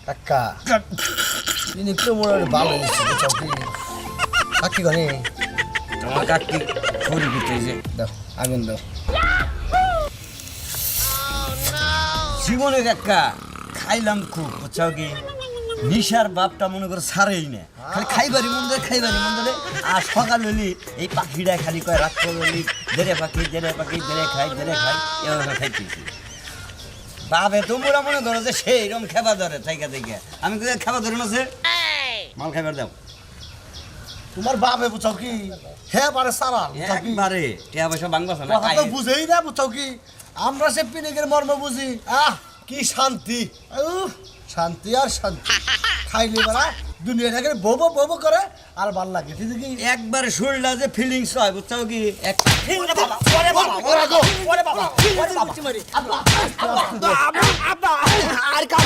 কাকা তিনি তো মোর ভালো হয়েছে বুঝাও কি কাকি গনে তোমার কাকি খড়ি দিতে যে দাও আগুন দাও জীবনে কাকা খাইলাম খুব বুঝছাও কি নিশার বাপটা মনে করে ছাড়েই না খালি খাইবারি মন ধরে আর সকাল হলি এই পাখিটা খালি কয় রাত্র হলি দেরে পাখি দেরে খাই এভাবে খাইতেছি বাপে তোমরা মনে করো যে সেইরকম খেবা ধরে থাইকা থেকে আমি কোথায় খেবা ধরে না সে মাল খাইবার দাও তোমার বাপে বুঝাও কি হ্যাঁ পারে সারা বুঝাও কি একবারে টিয়া পয়সা বাংবাস না কথা তো বুঝেই না বুঝাও কি আমরা সে পিনিকের মর্ম বুঝি কি শান্তি শান্তি আর শান্তি খাইলে বাড়া দুনিয়াটাকে ববো করে আর ভাল লাগে ঠিক কি একবার শরীরটা যে ফিলিংস হয় বুঝছাও কি এক আর কাম